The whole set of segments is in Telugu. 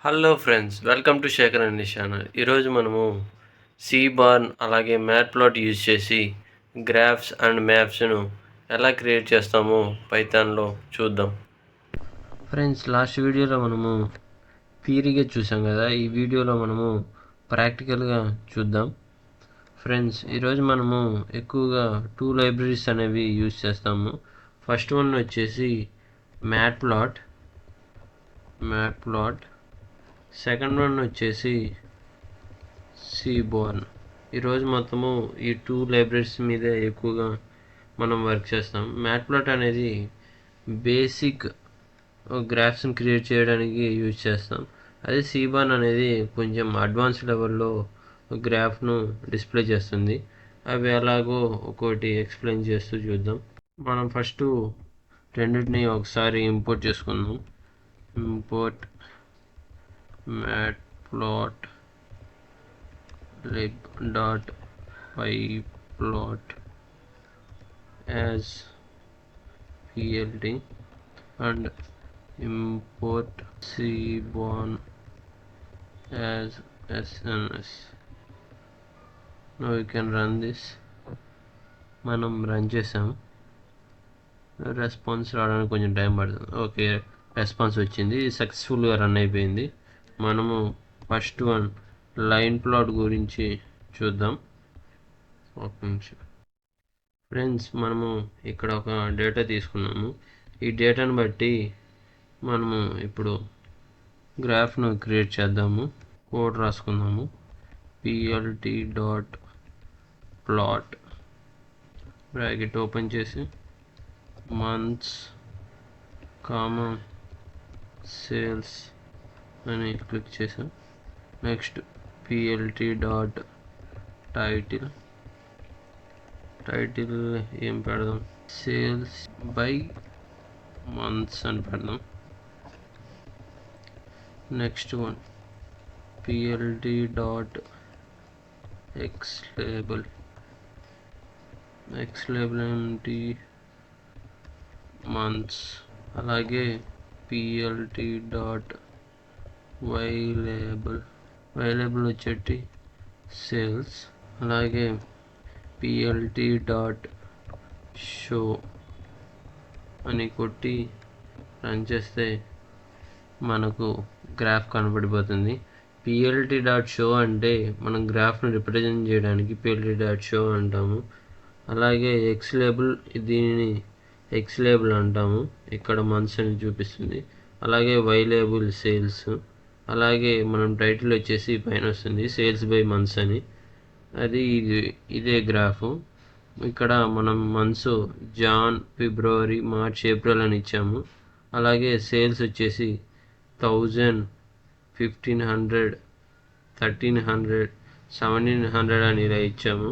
Hello friends, welcome to Shekhar అండి ఛానల్. ఈరోజు మనము సీబార్న్ అలాగే మ్యాట్ ప్లాట్ యూజ్ చేసి గ్రాఫ్స్ అండ్ మ్యాప్స్ను ఎలా క్రియేట్ చేస్తామో పైథాన్లో చూద్దాం. ఫ్రెండ్స్, లాస్ట్ వీడియోలో మనము థియరీగా చూసాం కదా, ఈ వీడియోలో మనము ప్రాక్టికల్గా చూద్దాం. ఫ్రెండ్స్, ఈరోజు మనము ఎక్కువగా 2 లైబ్రరీస్ అనేవి యూజ్ చేస్తాము. ఫస్ట్ వన్ వచ్చేసి మ్యాట్ ప్లాట్, సెకండ్ వన్ వచ్చేసి సీబార్న్. ఈరోజు మొత్తము ఈ 2 లైబ్రరీస్ మీదే ఎక్కువగా మనం వర్క్ చేస్తాం. మ్యాట్ ప్లాట్ అనేది బేసిక్ గ్రాఫ్స్ని క్రియేట్ చేయడానికి యూజ్ చేస్తాం. అదే సీబార్న్ అనేది కొంచెం అడ్వాన్స్ లెవెల్లో గ్రాఫ్ను డిస్ప్లే చేస్తుంది. అవి ఎలాగో ఒక్కోటి ఎక్స్ప్లెయిన్ చేస్తూ చూద్దాం. మనం ఫస్ట్ రెండింటిని ఒకసారి ఇంపోర్ట్ చేసుకుందాం. Import matplot lib.pyplot as plt and import seaborn as sns. Now you can run this. మనం రన్ చేసాం. రెస్పాన్స్ రావడానికి కొంచెం టైం పడుతుంది. ఓకే, రెస్పాన్స్ వచ్చింది, సక్సెస్ఫుల్గా రన్ అయిపోయింది. మనము ఫస్ట్ వన్ లైన్ ప్లాట్ గురించి చూద్దాం. ఒక నిమిషం ఫ్రెండ్స్, మనము ఇక్కడ ఒక డేటా తీసుకున్నాము. ఈ డేటాను బట్టి మనము ఇప్పుడు గ్రాఫ్ను క్రియేట్ చేద్దాము. కోడ్ రాసుకుందాము. plt.plot బ్రాకెట్ ఓపెన్ చేసి మంత్స్ సేల్స్ అని క్లిక్ చేసాం. నెక్స్ట్ టైటిల్ ఏం పెడదాం? సేల్స్ బై మంత్స్ అని పెడదాం. నెక్స్ట్ వన్ plt.xlabel ఏంటి? మంత్స్. అలాగే plt.ylabel వచ్చేటి సేల్స్. అలాగే plt.show అని కొట్టి రన్ చేస్తే మనకు గ్రాఫ్ కనబడిపోతుంది. plt.show అంటే మనం గ్రాఫ్ను రిప్రజెంట్ చేయడానికి plt.show అంటాము. అలాగే xlabel, దీనిని xlabel అంటాము. ఇక్కడ మంత్స్ అని చూపిస్తుంది. అలాగే ylabel సేల్స్. అలాగే మనం టైటిల్ వచ్చేసి పైన వస్తుంది సేల్స్ బై మంత్స్ అని. అది ఇదే గ్రాఫ్. ఇక్కడ మనం మంత్స్ జాన్, ఫిబ్రవరి, మార్చ్, ఏప్రిల్ అని ఇచ్చాము. అలాగే సేల్స్ వచ్చేసి 1000, 1500, 1300, 1700 అని ఇలా ఇచ్చాము.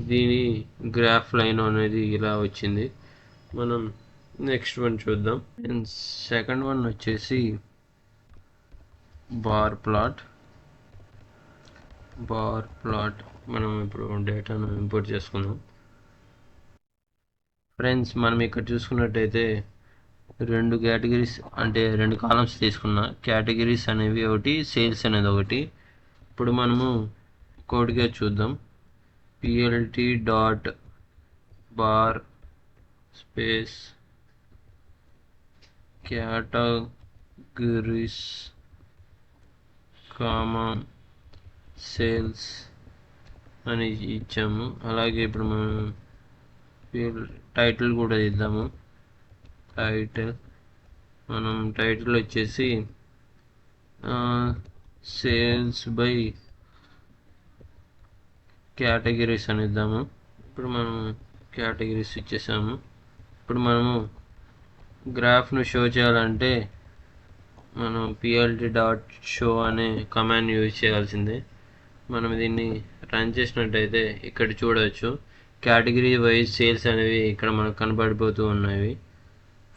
దీని గ్రాఫ్ లైన్ అనేది ఇలా వచ్చింది. మనం నెక్స్ట్ వన్ చూద్దాం. సెకండ్ వన్ వచ్చేసి బార్ ప్లాట్. మనం ఇప్పుడు డేటాను ఇంపోర్ట్ చేసుకుందాం. ఫ్రెండ్స్, మనం ఇక్కడ చూసుకున్నట్టయితే 2 కేటగిరీస్ అంటే 2 కాలమ్స్ తీసుకున్నా. కేటగిరీస్ అనేవి ఒకటి, సేల్స్ అనేది ఒకటి. ఇప్పుడు మనము కోడ్గా చూద్దాం. plt.bar స్పేస్ కేటగిరీస్ సేల్స్ అని ఇచ్చాము. అలాగే ఇప్పుడు మనం టైటిల్ కూడా ఇద్దాము. మనం టైటిల్ వచ్చేసి సేల్స్ బై కేటగిరీస్ అని ఇద్దాము. ఇప్పుడు మనం కేటగిరీస్ ఇచ్చేసాము. ఇప్పుడు మనము గ్రాఫ్ను షో చేయాలంటే మనం plt.show అనే కమాండ్ యూజ్ చేయాల్సిందే. మనం దీన్ని రన్ చేసినట్టయితే ఇక్కడ చూడవచ్చు కేటగిరీ వైజ్ సేల్స్ అనేవి ఇక్కడ మనకు కనబడిపోతూ ఉన్నాయి.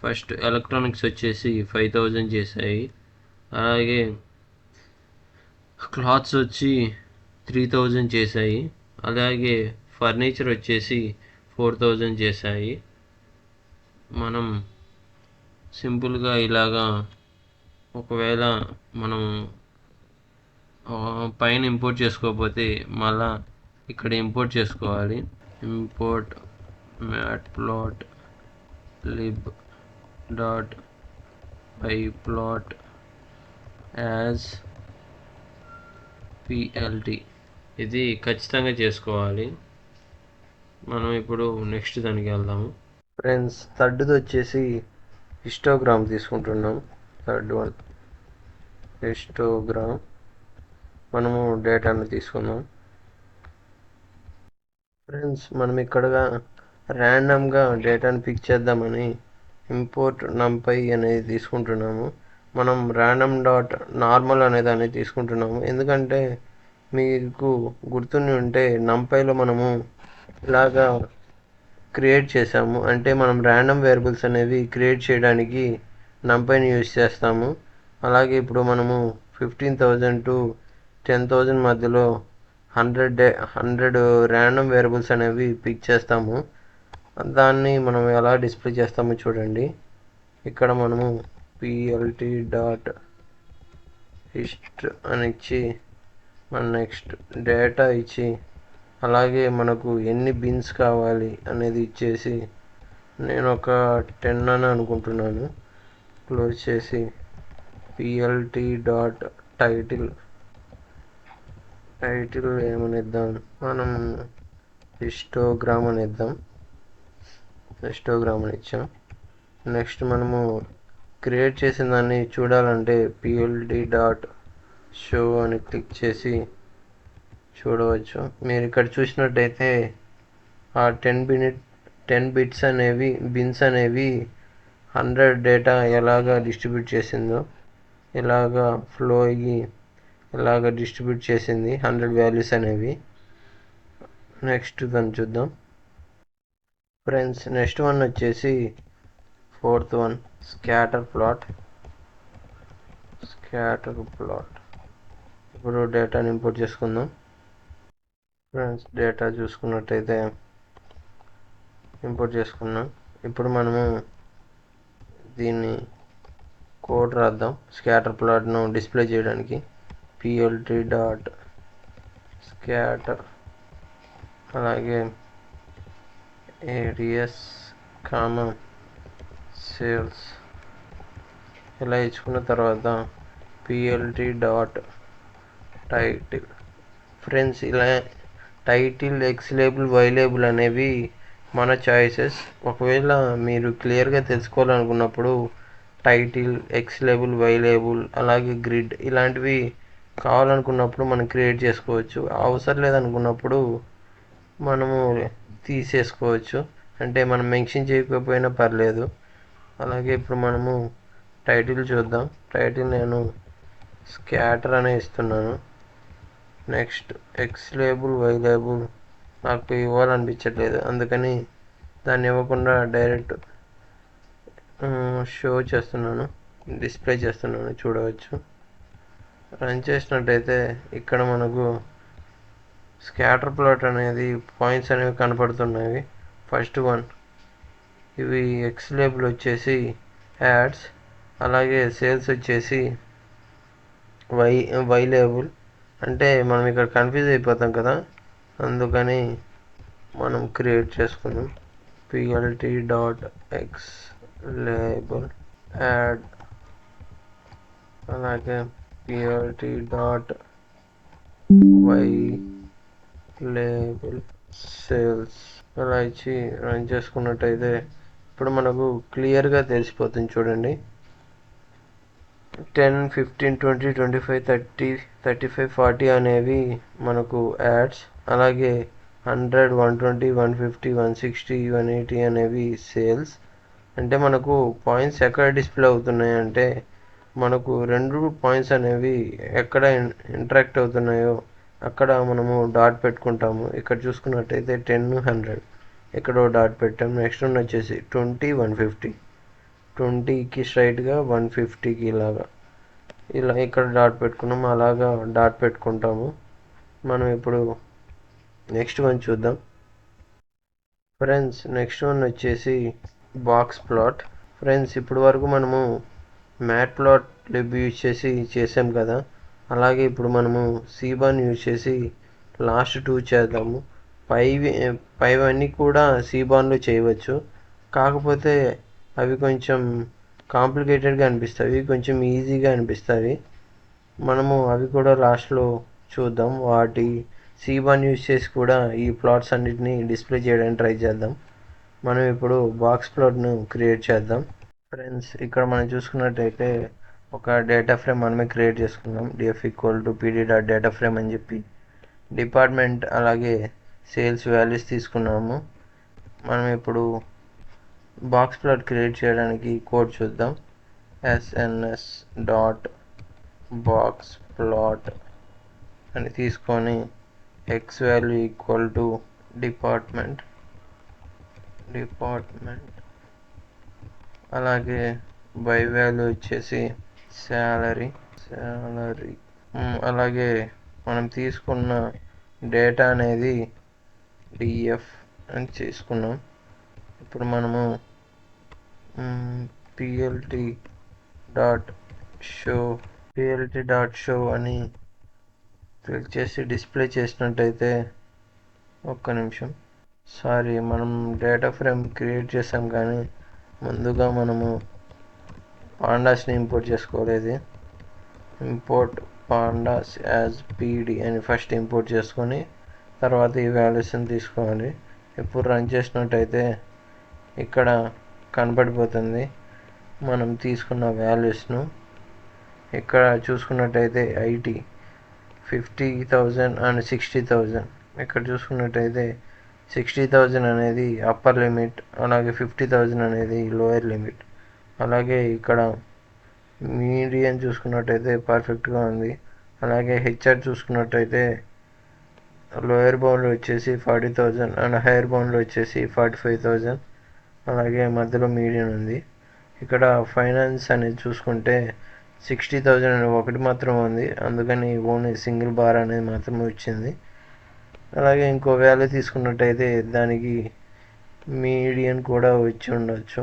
ఫస్ట్ ఎలక్ట్రానిక్స్ వచ్చేసి 5000 చేశాయి. అలాగే క్లాత్స్ వచ్చి 3000 చేశాయి. అలాగే ఫర్నిచర్ వచ్చేసి 4000 చేశాయి. మనం సింపుల్గా ఇలాగా ఒకవేళ మనం పైన ఇంపోర్ట్ చేసుకోకపోతే మళ్ళా ఇక్కడ ఇంపోర్ట్ చేసుకోవాలి. Import matplot lib dot pyplot as plt ఇది ఖచ్చితంగా చేసుకోవాలి. మనం ఇప్పుడు నెక్స్ట్ దానికి వెళ్దాము. ఫ్రెండ్స్, థర్డ్ది వచ్చేసి హిస్టోగ్రామ్ తీసుకుంటున్నాం. Third one histogram. మనము డేటాను తీసుకుందాం. ఫ్రెండ్స్, మనం ఇక్కడ ర్యాండమ్గా డేటాను పిక్ చేద్దామని ఇంపోర్ట్ numpy అనేది తీసుకుంటున్నాము. మనం ర్యాండమ్ డాట్ నార్మల్ అనే దాన్ని తీసుకుంటున్నాము. ఎందుకంటే మీకు గుర్తుండి ఉంటే numpyలో మనము ఇలాగా క్రియేట్ చేసాము. అంటే మనం ర్యాండమ్ వేరియబుల్స్ అనేవి క్రియేట్ చేయడానికి numpyని యూజ్ చేస్తాము. అలాగే ఇప్పుడు మనము 15,000 to 10,000 మధ్యలో 100 ర్యాండమ్ వేరియబుల్స్ అనేవి పిక్ చేస్తాము. దాన్ని మనం ఎలా డిస్ప్లే చేస్తామో చూడండి. ఇక్కడ మనము plt డాట్ హిస్ట్ అని ఇచ్చి మన నెక్స్ట్ డేటా ఇచ్చి అలాగే మనకు ఎన్ని బిన్స్ కావాలి అనేది ఇచ్చేసి నేను ఒక 10 అని అనుకుంటున్నాను. క్లోజ్ చేసి plt డాట్ టైటిల్ ఏమని ఇద్దాం, మనం హిస్టోగ్రామ్ అని ఇద్దాం. హిస్టోగ్రామ్ అని ఇచ్చాం. నెక్స్ట్ మనము క్రియేట్ చేసిన దాన్ని చూడాలంటే plt డాట్ షో అని క్లిక్ చేసి చూడవచ్చు. మీరు ఇక్కడ చూసినట్టయితే ఆ 10 బిట్స్ అనేవి బిన్స్ అనేవి 100 డేటా ఎలాగా డిస్ట్రిబ్యూట్ చేసిందో ఇలాగా ఫ్లో అయ్యి ఇలాగ డిస్ట్రిబ్యూట్ చేసింది 100 వాల్యూస్ అనేవి. నెక్స్ట్ దాన్ని చూద్దాం. ఫ్రెండ్స్, నెక్స్ట్ వన్ వచ్చేసి ఫోర్త్ వన్ స్కాటర్ ప్లాట్. ఇప్పుడు డేటాని ఇంపోర్ట్ చేసుకుందాం. ఫ్రెండ్స్, డేటా చూసుకున్నట్టయితే ఇంపోర్ట్ చేసుకున్నాం. ఇప్పుడు మనము దీన్ని కోడ్ రాద్దాం స్కాటర్ ప్లాట్ను డిస్ప్లే చేయడానికి. plt డాట్ స్కాటర్ అలాగే ఏరియాస్ కామా సేల్స్ ఇలా ఇచ్చుకున్న తర్వాత plt డాట్ టైటిల్. ఫ్రెండ్స్, ఇలా title, x label, y label అనేవి మన చాయిసెస్. ఒకవేళ మీరు క్లియర్గా తెలుసుకోవాలనుకున్నప్పుడు title, x label, y label అలాగే గ్రిడ్ ఇలాంటివి కావాలనుకున్నప్పుడు మనం క్రియేట్ చేసుకోవచ్చు. అవసరం లేదనుకున్నప్పుడు మనము తీసేసుకోవచ్చు. అంటే మనం మెన్షన్ చేయకపోయినా పర్లేదు. అలాగే ఇప్పుడు మనము టైటిల్ చూద్దాం. టైటిల్ నేను స్కాటర్ అనే ఇస్తున్నాను. Next x label, y label నాకు ఇవ్వాలనిపించట్లేదు, అందుకని దాన్ని ఇవ్వకుండా డైరెక్ట్ షో చేస్తున్నాను, డిస్ప్లే చేస్తున్నాను. చూడవచ్చు. రన్ చేసినట్టయితే ఇక్కడ మనకు స్కాటర్ ప్లాట్ అనేది పాయింట్స్ అనేవి కనపడుతున్నాయి. ఫస్ట్ వన్ ఇవి ఎక్స్ లేబుల్ వచ్చేసి యాడ్స్, అలాగే సేల్స్ వచ్చేసి వై లేబుల్. అంటే మనం ఇక్కడ కన్ఫ్యూజ్ అయిపోతాం కదా, అందుకని మనం క్రియేట్ చేసుకుందాం. plt dot x label add అలాగే plt dot y label sales అలా ఇచ్చి రన్ చేసుకున్నట్టయితే ఇప్పుడు మనకు క్లియర్గా తెలిసిపోతుంది. చూడండి, 10, 15, 20, 25, 30, 35, 40 అనేవి మనకు యాడ్స్. అలాగే 100, 120, 150, 160, 180 అనేవి సేల్స్. అంటే మనకు పాయింట్స్ ఎక్కడ డిస్ప్లే అవుతున్నాయి అంటే మనకు 2 పాయింట్స్ అనేవి ఎక్కడ ఇంటరాక్ట్ అవుతున్నాయో అక్కడ మనము డాట్ పెట్టుకుంటాము. ఇక్కడ చూసుకున్నట్టయితే 10, 100 ఎక్కడో డాట్ పెట్టాం. నెక్స్ట్ వన్ వచ్చేసి 20, 150, 20కి స్ట్రైట్గా 150కి ఇలా ఇక్కడ డాట్ పెట్టుకున్నాము. అలాగా డాట్ పెట్టుకుంటాము. మనం ఇప్పుడు నెక్స్ట్ వన్ చూద్దాం. ఫ్రెండ్స్, నెక్స్ట్ వన్ వచ్చేసి బాక్స్ ప్లాట్. ఫ్రెండ్స్, ఇప్పుడు వరకు మనము మ్యాట్ ప్లాట్ లిబ్ యూజ్ చేసి చేసాం కదా, అలాగే ఇప్పుడు మనము సీబాన్ యూజ్ చేసి లాస్ట్ 2 చేద్దాము. పైవన్నీ కూడా సీబాన్లో చేయవచ్చు, కాకపోతే అవి కొంచెం కాంప్లికేటెడ్గా అనిపిస్తాయి, కొంచెం ఈజీగా అనిపిస్తాయి. మనము అవి కూడా లాస్ట్లో చూద్దాం. వాటి సీబాన్ యూజ్ చేసి కూడా ఈ ప్లాట్స్ అన్నిటిని డిస్ప్లే చేయడానికి ట్రై చేద్దాం. మనం ఇప్పుడు బాక్స్ ప్లాట్ను క్రియేట్ చేద్దాం. ఫ్రెండ్స్, ఇక్కడ మనం చూసుకున్నట్టయితే ఒక డేటా ఫ్రేమ్ మనమే క్రియేట్ చేసుకున్నాం. df = pd.dataframe అని చెప్పి డిపార్ట్మెంట్ అలాగే సేల్స్ వాల్యూస్ తీసుకున్నాము. మనం ఇప్పుడు బాక్స్ ప్లాట్ క్రియేట్ చేయడానికి కోడ్ చూద్దాం. sns.boxplot అని తీసుకొని x value equal to department అలాగే y వాల్యూ వచ్చేసి శాలరీ అలాగే మనం తీసుకున్న డేటా అనేది df అని తీసుకున్నాం. ఇప్పుడు మనము plt.show అని క్లిక్ చేసి డిస్ప్లే చేసినట్టయితే, ఒక్క నిమిషం, మనం డేటా ఫ్రేమ్ క్రియేట్ చేసాం కానీ ముందుగా మనము పాండాస్ని ఇంపోర్ట్ చేసుకోలేదు. ఇంపోర్ట్ పాండాస్ యాజ్ pd అని ఫస్ట్ ఇంపోర్ట్ చేసుకొని తర్వాత ఈ వాల్యూస్ని తీసుకోవాలి. ఇప్పుడు రన్ చేసినట్టయితే ఇక్కడ కనపడిపోతుంది మనం తీసుకున్న వాల్యూస్ను. ఇక్కడ చూసుకున్నట్టయితే ఐటీ 50,000 అండ్ 60,000. ఇక్కడ చూసుకున్నట్టయితే 60,000 అనేది అప్పర్ లిమిట్, అలాగే 50,000 అనేది లోయర్ లిమిట్. అలాగే ఇక్కడ మీడియన్ చూసుకున్నట్టయితే పర్ఫెక్ట్గా ఉంది. అలాగే హెచ్ఆర్ చూసుకున్నట్టయితే లోయర్ బౌండ్లో వచ్చేసి 40,000 అండ్ హైయర్ బౌండ్లో వచ్చేసి 45,000. అలాగే మధ్యలో మీడియన్ ఉంది. ఇక్కడ ఫైనాన్స్ అనేది చూసుకుంటే 60,000 అనేది ఒకటి మాత్రం ఉంది, అందుకని ఓన్లీ సింగిల్ బార్ అనేది మాత్రమే వచ్చింది. అలాగే ఇంకో వాల్యూ తీసుకున్నట్టయితే దానికి మీడియన్ కూడా వచ్చి ఉండొచ్చు.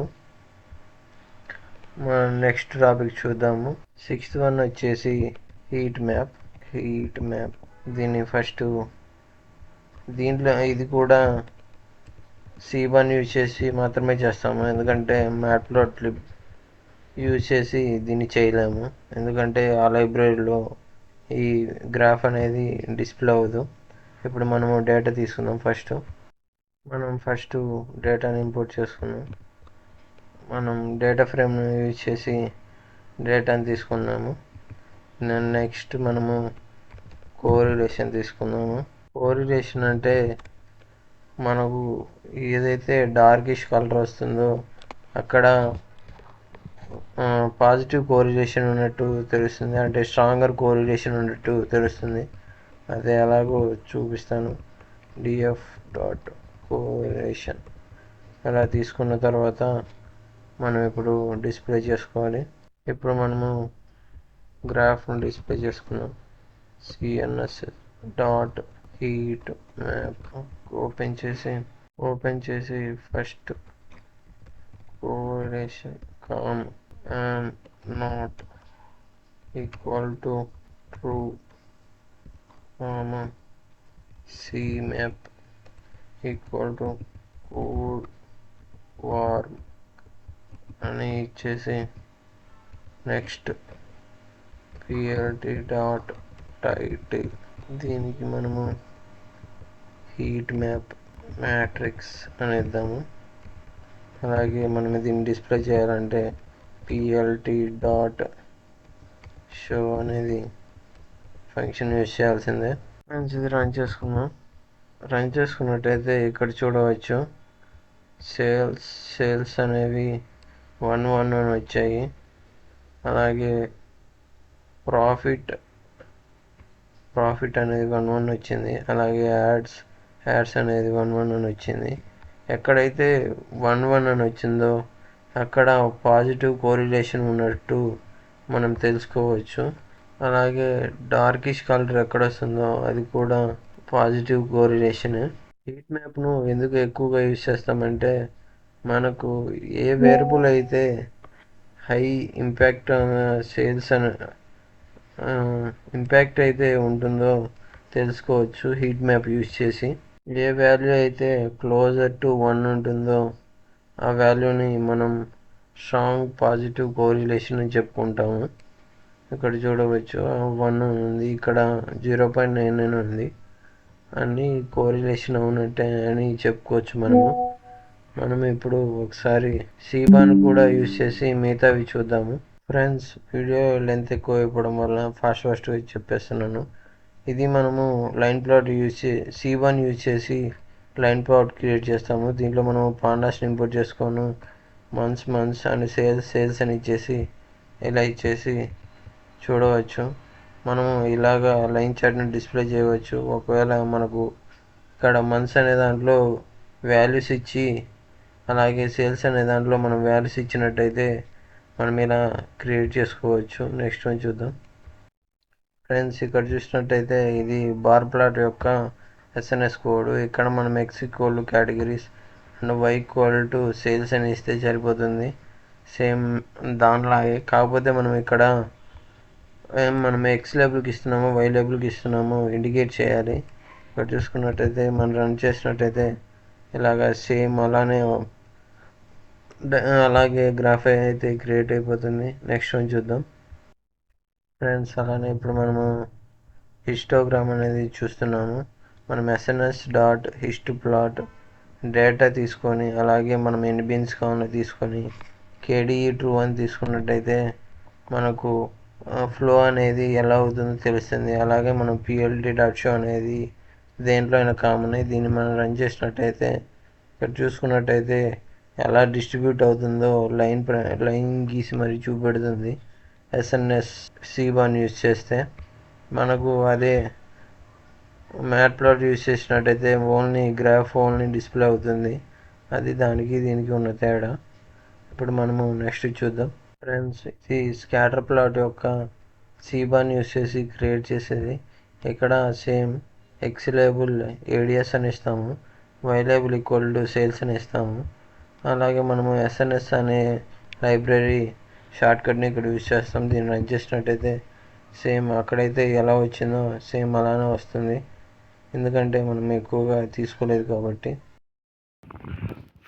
మనం నెక్స్ట్ టాపిక్ చూద్దాము. 6th వన్ వచ్చేసి హీట్ మ్యాప్. దీన్ని ఫస్ట్ దీంట్లో ఇది కూడా సీబాన్ యూజ్ చేసి మాత్రమే చేస్తాము, ఎందుకంటే మ్యాట్ప్లాట్లిబ్ యూజ్ చేసి దీన్ని చేయలేము, ఎందుకంటే ఆ లైబ్రరీలో ఈ గ్రాఫ్ అనేది డిస్ప్లే అవ్వదు. ఇప్పుడు మనము డేటా తీసుకుందాం. మనం ఫస్ట్ డేటాని ఇంపోర్ట్ చేసుకున్నాం. మనం డేటా ఫ్రేమ్ను యూజ్ చేసి డేటాని తీసుకున్నాము. నెక్స్ట్ మనము కోరిలేషన్ తీసుకున్నాము. కోరిలేషన్ అంటే మనకు ఏదైతే డార్కిష్ కలర్ వస్తుందో అక్కడ పాజిటివ్ కోరిలేషన్ ఉన్నట్టు తెలుస్తుంది, అంటే స్ట్రాంగర్ కోరిలేషన్ ఉన్నట్టు తెలుస్తుంది. అదే ఎలాగో చూపిస్తాను. df.correlation అలా తీసుకున్న తర్వాత మనం ఇప్పుడు డిస్ప్లే చేసుకోవాలి. ఇప్పుడు మనము గ్రాఫ్ను డిస్ప్లే చేసుకున్నాం. cns.heatmap ఓపెన్ చేసి first correlation and not equal to true, cmap equal to code warm అని ఇచ్చేసి నెక్స్ట్ plt.title దీనికి మనము హీట్ మ్యాప్ మ్యాట్రిక్స్ అని ఇద్దాము. అలాగే మనం దీన్ని డిస్ప్లే చేయాలంటే plt.show అనేది ఫంక్షన్ యూజ్ చేయాల్సిందే. మంచిది, రన్ చేసుకున్నట్టయితే ఇక్కడ చూడవచ్చు సేల్స్ అనేవి 111 వచ్చాయి. అలాగే ప్రాఫిట్ అనేది 11 వచ్చింది. అలాగే యాడ్స్ అనేది 111 వచ్చింది. ఎక్కడైతే 111 వచ్చిందో అక్కడ పాజిటివ్ కోరిలేషన్ ఉన్నట్టు మనం తెలుసుకోవచ్చు. అలాగే డార్కిష్ కలర్ ఎక్కడ వస్తుందో అది కూడా పాజిటివ్ కోరిలేషన్. హీట్ మ్యాప్ను ఎందుకు ఎక్కువగా యూజ్ చేస్తామంటే మనకు ఏ వేరియబుల్ అయితే హై ఇంపాక్ట్ సేల్స్ అని ఇంపాక్ట్ అయితే ఉంటుందో తెలుసుకోవచ్చు హీట్ మ్యాప్ యూజ్ చేసి. ఏ వాల్యూ అయితే క్లోజర్ టు 1 ఉంటుందో ఆ వాల్యూని మనం స్ట్రాంగ్ పాజిటివ్ కోరిలేషన్ అని చెప్పుకుంటాము. ఇక్కడ చూడవచ్చు 1 ఉంది, ఇక్కడ 0.99 ఉంది, అన్నీ కోరిలేషన్ అవునట్టే అని చెప్పుకోవచ్చు. మనం ఇప్పుడు ఒకసారి సీబాన్ కూడా యూజ్ చేసి మిగతావి చూద్దాము. ఫ్రెండ్స్, వీడియో లెంత్ ఎక్కువ అయిపోవడం వల్ల ఫాస్ట్గా చెప్పేస్తున్నాను. ఇది మనము లైన్ ప్లాట్ సీబాన్ యూజ్ చేసి లైన్ ప్లాట్ క్రియేట్ చేస్తాము. దీంట్లో మనం పాండాస్ని ఇంపోర్ట్ చేసుకోను, మంత్స్ అండ్ సేల్స్ అని ఇచ్చేసి ఇలా ఇచ్చేసి చూడవచ్చు. మనము ఇలాగా లైన్ చార్ట్ని డిస్ప్లే చేయవచ్చు. ఒకవేళ మనకు ఇక్కడ మంత్స్ అనే దాంట్లో వాల్యూస్ ఇచ్చి అలాగే సేల్స్ అనే దాంట్లో మనం వాల్యూస్ ఇచ్చినట్టయితే మనం ఇలా క్రియేట్ చేసుకోవచ్చు. నెక్స్ట్ వన్ చూద్దాం. ఫ్రెండ్స్, ఇక్కడ చూసినట్టయితే ఇది బార్ ప్లాట్ యొక్క ఎస్ఎన్ఎస్ కోడ్. ఇక్కడ మనం x equal categories and y equal to sales అని ఇస్తే సరిపోతుంది. సేమ్ దానిలాగే, కాకపోతే మనం ఇక్కడ మనం ఎక్స్ లేబుల్కి ఇస్తున్నామో వై లేబుల్కి ఇస్తున్నామో ఇండికేట్ చేయాలి. ఇక్కడ చూసుకున్నట్టయితే మనం రన్ చేసినట్టయితే ఇలాగ సేమ్ అలాగే గ్రాఫ్ అయితే క్రియేట్ అయిపోతుంది. నెక్స్ట్ వన్ చూద్దాం. ఫ్రెండ్స్, అలానే ఇప్పుడు మనము హిస్టోగ్రామ్ అనేది చూస్తున్నాము. మనం ఎస్ఎన్ఎస్ డాట్ హిస్ట్ ప్లాట్ డేటా తీసుకొని అలాగే మనం ఎన్ని బిన్స్ కావాలో తీసుకొని కేడిఈ ట్రూ అని తీసుకున్నట్టయితే మనకు ఫ్లో అనేది ఎలా అవుతుందో తెలుస్తుంది. అలాగే మనం పిఎల్డి డాట్ షో అనేది దేంట్లో అయినా కామన్. దీన్ని మనం రన్ చేసినట్టయితే ఇక్కడ చూసుకున్నట్టయితే ఎలా డిస్ట్రిబ్యూట్ అవుతుందో లైన్ గీసి మరి చూపెడుతుంది. ఎస్ఎన్ఎస్ సీబాన్ యూజ్ చేస్తే మనకు అదే మ్యాట్ ప్లాట్ యూజ్ చేసినట్టయితే గ్రాఫ్ ఓన్లీ డిస్ప్లే అవుతుంది. అది దానికి దీనికి ఉన్న తేడా. ఇప్పుడు మనము నెక్స్ట్ చూద్దాం. ఫ్రెండ్స్, ఇది స్కాటర్ ప్లాట్ యొక్క సీబాన్ యూస్ చేసి క్రియేట్ చేసేది. ఇక్కడ సేమ్ ఎక్స్ లేబుల్ ఏడిఎస్ అని ఇస్తాము, y label equal to sales అని ఇస్తాము. అలాగే మనము ఎస్ఎన్ఎస్ అనే లైబ్రరీ షార్ట్కట్ని ఇక్కడ యూజ్ చేస్తాం. దీన్ని రన్ చేసినట్టయితే సేమ్ అక్కడైతే ఎలా వచ్చిందో సేమ్ అలానే వస్తుంది, ఎందుకంటే మనం ఎక్కువగా తీసుకోలేదు కాబట్టి.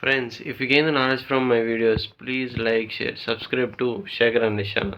Friends, if you gain the knowledge from my videos, please like, share, subscribe to Shekhar and Nishana.